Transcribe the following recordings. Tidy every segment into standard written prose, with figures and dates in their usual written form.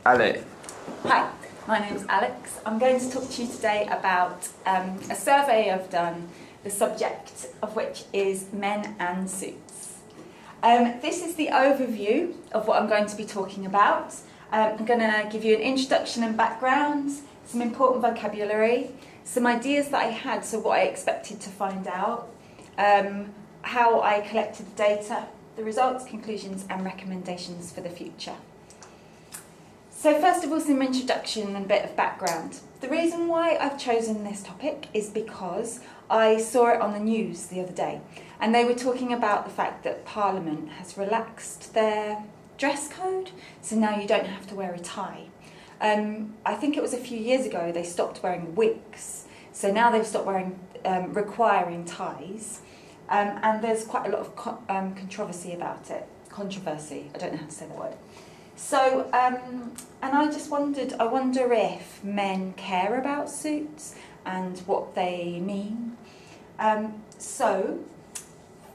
Ale. Hi, my name's Alex. I'm going to talk to you today about a survey I've done, the subject of which is men and suits. This is the overview of what I'm going to be talking about. I'm going to give you an introduction and background, some important vocabulary, some ideas that I had, so what I expected to find out, how I collected the data, the results, conclusions and recommendations for the future. So first of all, some introduction and a bit of background. The reason why I've chosen this topic is because I saw it on the news the other day, and they were talking about the fact that Parliament has relaxed their dress code, so now you don't have to wear a tie. I think it was a few years ago they stopped wearing wigs, so now they've stopped requiring ties, and there's quite a lot of controversy about it. Controversy, I don't know how to say that word. So, and I just wondered, I wonder if men care about suits and what they mean. So,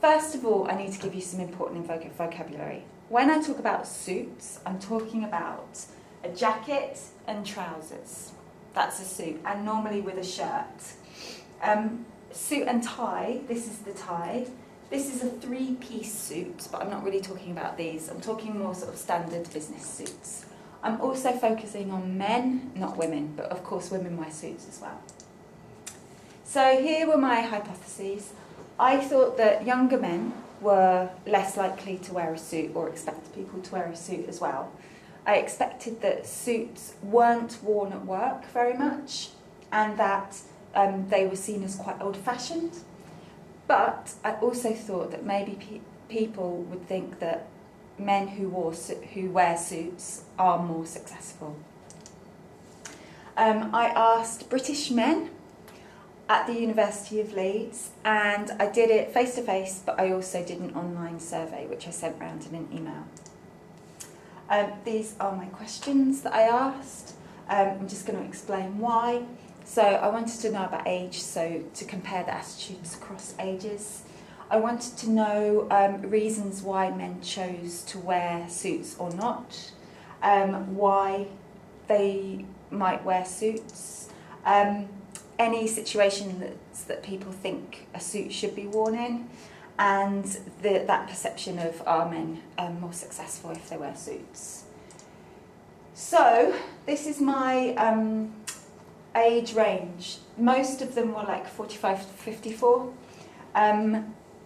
first of all, I need to give you some important vocabulary. When I talk about suits, I'm talking about a jacket and trousers. That's a suit, and normally with a shirt. Suit and tie, this is the tie. This is a three-piece suit, but I'm not really talking about these. I'm talking more sort of standard business suits. I'm also focusing on men, not women, but of course women wear suits as well. So here were my hypotheses. I thought that younger men were less likely to wear a suit, or expect people to wear a suit as well. I expected that suits weren't worn at work very much, and that they were seen as quite old-fashioned. But I also thought that maybe people would think that men who wear suits are more successful. I asked British men at the University of Leeds, and I did it face-to-face, but I also did an online survey, which I sent round in an email. These are my questions that I asked. I'm just going to explain why. So I wanted to know about age, so to compare the attitudes across ages. I wanted to know reasons why men chose to wear suits or not, why they might wear suits, any situation that people think a suit should be worn in, and that perception of are men more successful if they wear suits. So this is my age range. Most of them were like 45 to 54. I've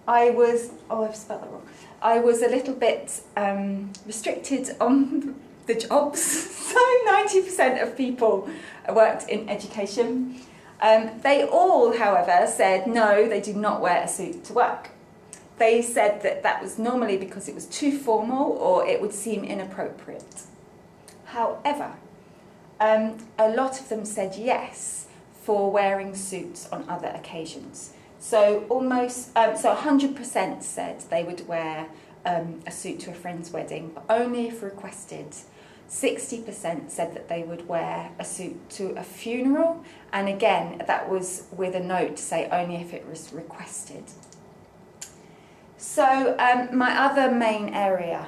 spelled that wrong. I was a little bit restricted on the jobs. So 90% of people worked in education. They all, however, said no, they do not wear a suit to work. They said that was normally because it was too formal or it would seem inappropriate. However, a lot of them said yes for wearing suits on other occasions. So 100% said they would wear a suit to a friend's wedding, but only if requested. 60% said that they would wear a suit to a funeral, and again, that was with a note to say only if it was requested. So my other main area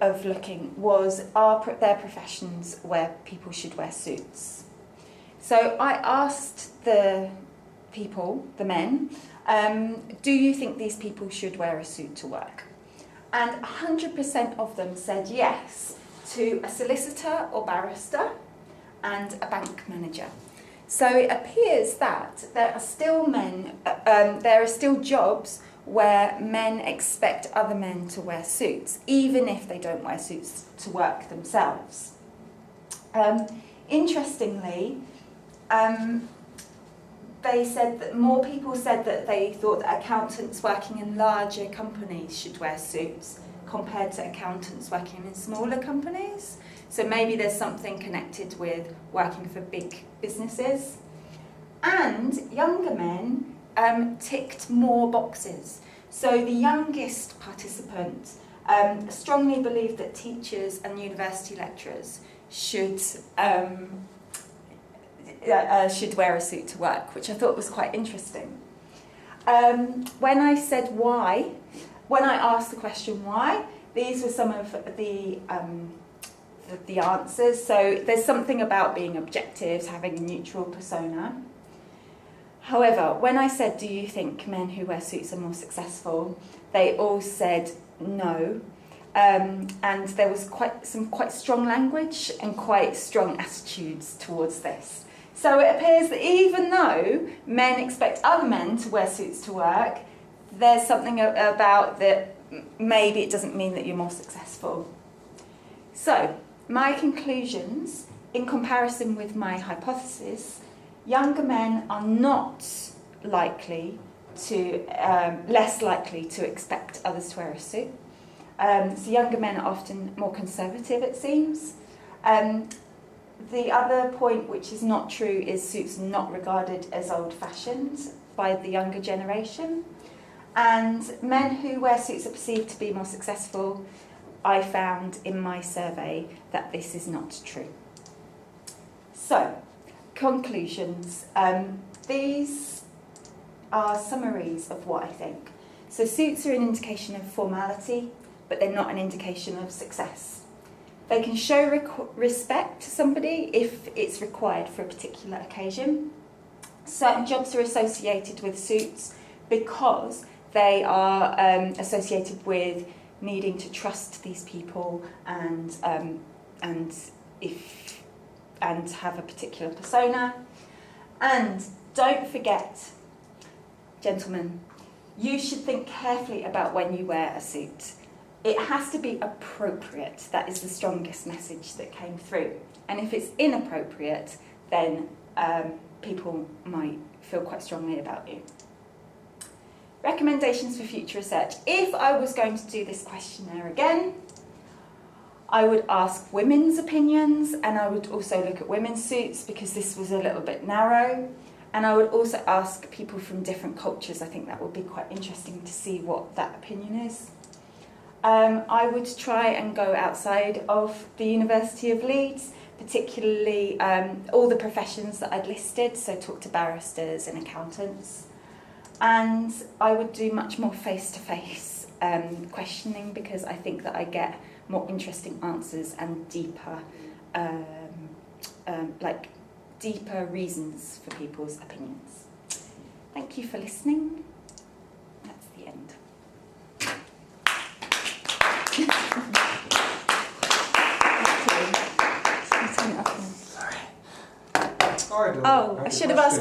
of looking was, are there professions where people should wear suits? So I asked the people, the men, do you think these people should wear a suit to work? And 100% of them said yes to a solicitor or barrister and a bank manager. So it appears that there are still jobs where men expect other men to wear suits, even if they don't wear suits to work themselves. Interestingly, they said that more people said that they thought that accountants working in larger companies should wear suits compared to accountants working in smaller companies. So maybe there's something connected with working for big businesses. And younger men ticked more boxes. So the youngest participant strongly believed that teachers and university lecturers should wear a suit to work, which I thought was quite interesting. When I asked the question why, these were some of the the answers. So there's something about being objective, having a neutral persona. However, when I said, do you think men who wear suits are more successful, they all said no. And there was some quite strong language and quite strong attitudes towards this. So it appears that even though men expect other men to wear suits to work, there's something about that maybe it doesn't mean that you're more successful. So my conclusions, in comparison with my hypothesis, younger men are not likely to, less likely to expect others to wear a suit. So younger men are often more conservative, it seems. The other point which is not true is suits are not regarded as old-fashioned by the younger generation. And men who wear suits are perceived to be more successful. I found in my survey that this is not true. So, conclusions. These are summaries of what I think. So suits are an indication of formality, but they're not an indication of success. They can show respect to somebody if it's required for a particular occasion. Certain jobs are associated with suits because they are associated with needing to trust these people and have a particular persona. And don't forget, gentlemen, you should think carefully about when you wear a suit. It has to be appropriate. That is the strongest message that came through. And if it's inappropriate, then people might feel quite strongly about you. Recommendations for future research. If I was going to do this questionnaire again, I would ask women's opinions, and I would also look at women's suits because this was a little bit narrow. And I would also ask people from different cultures. I think that would be quite interesting to see what that opinion is. I would try and go outside of the University of Leeds, particularly all the professions that I'd listed, so talk to barristers and accountants. And I would do much more face-to-face questioning because I think that I get more interesting answers and deeper reasons for people's opinions. Thank you for listening. That's the end. Sorry. Oh, I should have asked